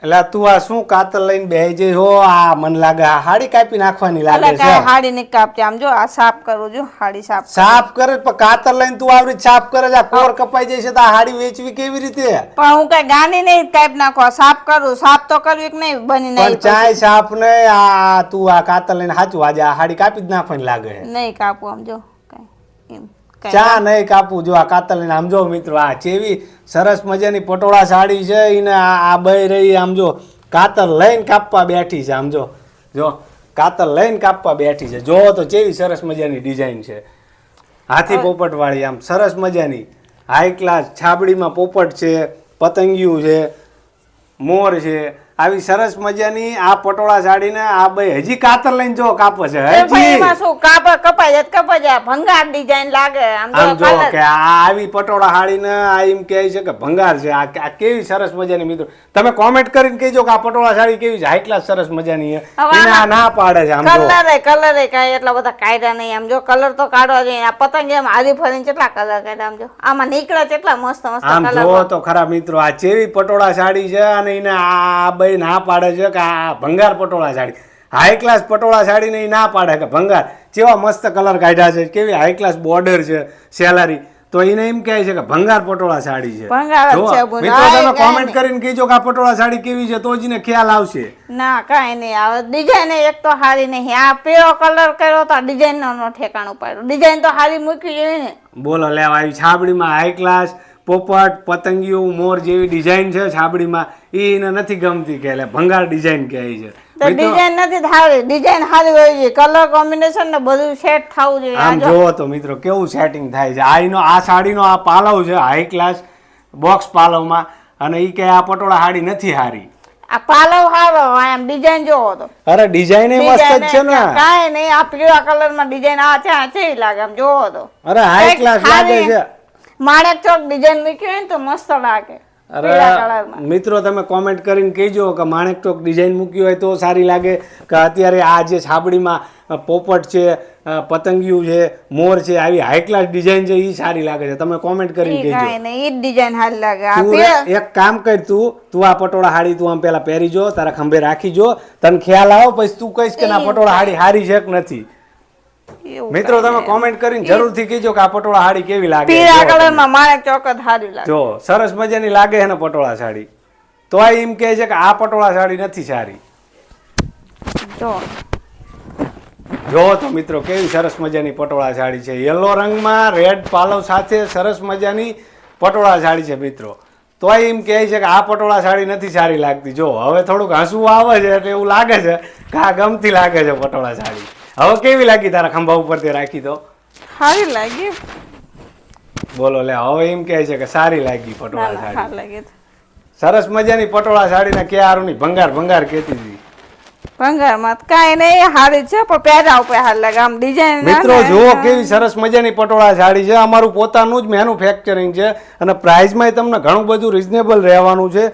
એટલે તું આ શું કાતર લઈને બેહી જઈ હો? આ મન લાગે આ હાડી કાપી નાખવાની લાગે છે. હાડી ની કાપતી આમ જો આ સાફ કરું જો હાડી સાફ કરે પણ કાતર લઈને તું આવડી સાફ કરે છે, કોર કપાઈ જાય છે તો આ હાડી વેચવી કેવી રીતે? પણ હું કઈ ગાની નહીં કાપ નાખો, સાફ કરું. સાફ તો કરવી કે નહીં બની નહીં પણ ચાય સાફ નહીં. આ તું આ કાતર લઈને સાચું આજે આ હાડી કાપી જ નાખવાની લાગે છે. નહીં કાપું આમ જો કઈ એમ ચા નહીં કાપવું. જો આ કાતર લઈને આમ જો મિત્રો, આ કેવી સરસ મજાની પટોળા સાડી છે. એને આ બઈ રહી આમ જો કાતર લઈને કાપવા બેઠી છે. આમ જો કાતર લઈને કાપવા બેઠી છે. જો તો કેવી સરસ મજાની ડિઝાઇન છે, હાથી પોપટ વાળી. આમ સરસ મજાની હાઈ ક્લાસ છાબડીમાં પોપટ છે, પતંગિયું છે, મોર છે. આવી સરસ મજાની આ પટોળા સાડીને આ બે હજી કાતર લઈને જો કાપે છે. હજી શું કપાઈ જાય ભંગાર ડિઝાઇન લાગે આમ જો કે આ આવી પટોળા સાડીને આ એમ કહે છે કે ભંગાર છે. આ કેવી સરસ મજાની મિત્રો, તમે કોમેન્ટ કરીને કહેજો કે આ પટોળા સાડી કેવી છે, હાઈ ક્લાસ સરસ મજાની છે. એને આ ના પાડે છે. આમ જો કલર કાંઈ એટલા બધા કાયદા નહીં. આમ જો કલર તો કાઢવા જોઈએ. આ પતંગ એમ હારી ફરીને કેટલા કલર કાઢ્યા. આમ જો આમાં નીકળે કેટલા મસ્ત મસ્ત આમ જો તો ખરા મિત્રો, આ કેવી પટોળા સાડી છે. અને એને આ બે ના પાડે છે કે આ ભંગાર પટોળા સાડી, હાઈ ક્લાસ પટોળા સાડી ને ના પાડે કે ભંગાર. કેવા મસ્ત કલર કાઢ્યા છે, કેવી હાઈ ક્લાસ બોર્ડર છે, સેલારી. તો એને એમ કહે છે કે ભંગાર પટોળા સાડી છે. મિત્રો તમે કોમેન્ટ કરીને કહેજો કે આ પટોળા સાડી કેવી છે, તો જ ને ખ્યાલ આવશે. ના કાંઈ નહીં આવે. ડિઝાઇન એક તો હારી નહીં. આ પીળો કલર કર્યો તો ડિઝાઇન નો ઠેકાણું પાડ્યું. ડિઝાઇન તો હારી મૂકી જોઈએ ને. બોલો લેવા આવી છાબડીમાં હાઈ ક્લાસ પોપટ પતંગિયું મોર જેવી ડિઝાઇન છે છાબડીમાં, એને નથી ગમતી કે ભંગાર ડિઝાઇન કહે છે. ડિઝાઇન નથી સારી, ડિઝાઇન સારી હોય છે, કલર કોમ્બિનેશન ને બધું સેટ થવું જોઈએ. આમ જોવો તો મિત્રો કેવું સેટિંગ થાય છે. આનો આ સાડીનો આ પાલવ છે હાઈ ક્લાસ બોક્સ પાલવમાં, અને ઈ કે આ પટોળા સાડી નથી હારી. આ પાલવ હારો આમ ડિઝાઇન જોવો તો. અરે ડિઝાઇન એ મસ્ત જ છે ને. કાંઈ નહીં, આ પીળા કલર માં ડિઝાઇન આ છે લાગે આમ જોવો તો. અરે હાઈ ક્લાસ લાગે છે. માણેક ચોક ડિઝાઇન મૂકી હોય ને તો મસ્ત લાગે. અરે મિત્રો તમે કોમેન્ટ કરીને કહેજો કે માણેક ચોક ડિઝાઇન મૂકી હોય તો સારી લાગે, કે અત્યારે આ જે છાબડીમાં પોપટ છે, પતંગિયું છે, મોર છે, આવી હાઈ ક્લાસ ડિઝાઇન છે એ સારી લાગે છે. તમે કોમેન્ટ કરીને કહેજો. એ ડિઝાઇન સારી લાગે. એક કામ કર, તું આ પટોળા હાડી તું આમ પેલા પહેરી જો, તારા ખંભે રાખી જો, તને ખ્યાલ આવો પછી તું કહીશ કે ના પટોળા હાડી હારી છે કે નથી. મિત્રો તમે કોમેન્ટ કરીને જરૂરથી કહેજો કે આ પટોળા સાડી કેવી લાગે. પીળા કલરમાં માણેક ચોક જ સારી લાગે. જો સરસ મજાની લાગે છે ને પટોળા સાડી. તો આ એમ કહે છે કે આ પટોળા સાડી નથી સારી. જો તો મિત્રો કેવી સરસ મજાની પટોળા સાડી છે, યલો રંગમાં રેડ પાલવ સાથે સરસ મજાની પટોળા સાડી છે મિત્રો. તો એમ કહે છે કે આ પટોળા સાડી નથી સારી લાગતી. જો હવે થોડુંક હસવું આવે છે એટલે એવું લાગે છે કે આ ગમતી લાગે છે પટોળા સાડી. હવે કેવી લાગી તારા ખંભા ઉપર તે રાખી તો? સારી લાગી. બોલો લે, હવે એમ કહે છે કે સારી લાગી પટોળા સાડી. સરસ મજાની પટોળા સાડી ને ક્યારું ની ભંગાર ભંગાર કેતી હતી. ભંગાર માં કાંઈ નહીં, સારી છે પણ પહેરા ઉપર સારી લાગે. આમ ડિઝાઇન મિત્રો જુઓ કેવી સરસ મજાની પટોળા સાડી છે. અમારું પોતાનું જ મેન્યુફેક્ચરિંગ છે અને પ્રાઇસમાં તમને ઘણું બધું રિઝનેબલ રહેવાનું છે.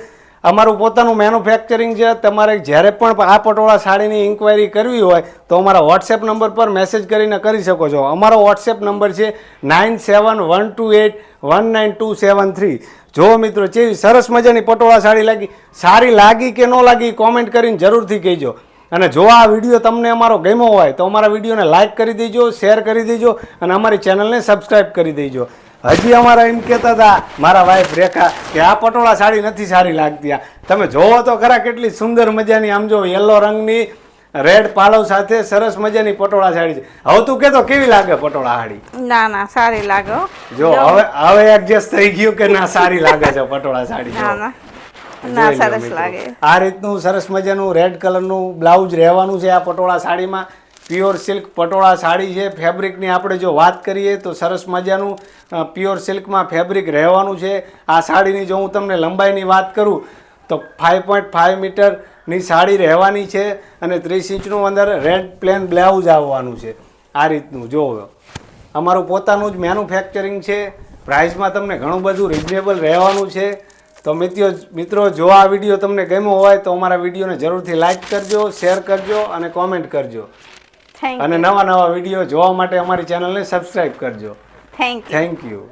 અમારું પોતાનું મેન્યુફેક્ચરિંગ છે. તમારે જ્યારે પણ આ પટોળા સાડીની ઇન્ક્વાયરી કરવી હોય તો અમારા વોટ્સએપ નંબર પર મેસેજ કરીને કરી શકો છો. અમારો વોટ્સએપ નંબર છે 9712819273. જો મિત્રો કેવી સરસ મજાની પટોળા સાડી લાગી, સારી લાગી કે ન લાગી કોમેન્ટ કરીને જરૂરથી કહેજો. અને જો આ વિડીયો તમને અમારો ગમ્યો હોય તો અમારા વિડીયોને લાઇક કરી દેજો, શેર કરી દેજો અને અમારી ચેનલને સબસ્ક્રાઈબ કરી દેજો. હજી અમારા એમ કહેતા હતા મારા વાઈફ રેખા કે આ પટોળા સાડી નથી સારી લાગતી. આ તમે જોવો તો ખરા કેટલી સુંદર મજાની આમ જો યલો રંગની રેડ પાલવ સાથે સરસ મજાની પટોળા સાડી છે. હવે તું કેતો કેવી લાગે પટોળા સાડી? ના ના સારી લાગે. જો હવે એડજસ્ટ થઈ ગયું કે ના સારી લાગે છે પટોળા સાડી. ના સરસ લાગે. આ રીતનું સરસ મજાનું રેડ કલરનું બ્લાઉઝ રહેવાનું છે આ પટોળા સાડીમાં. પ્યોર સિલ્ક પટોળા સાડી છે. ફેબ્રિકની આપણે જો વાત કરીએ તો સરસ મજાનું પ્યોર સિલ્કમાં ફેબ્રિક રહેવાનું છે. આ સાડીની જો હું તમને લંબાઈની વાત કરું તો 5.5 મીટરની સાડી રહેવાની છે અને 30 ઇંચનું અંદર રેડ પ્લેન બ્લાઉઝ આવવાનું છે. આ રીતનું જો અમારું પોતાનું જ મેન્યુફેક્ચરિંગ છે. પ્રાઇસમાં તમને ઘણું બધું રિઝનેબલ રહેવાનું છે. તો મિત્રો જો આ વિડીયો તમને ગમ્યો હોય તો અમારા વિડીયોને જરૂરથી લાઇક કરજો, શેર કરજો અને કોમેન્ટ કરજો. અને નવા નવા વિડીયો જોવા માટે અમારી ચેનલને સબસ્ક્રાઇબ કરજો. Thank you.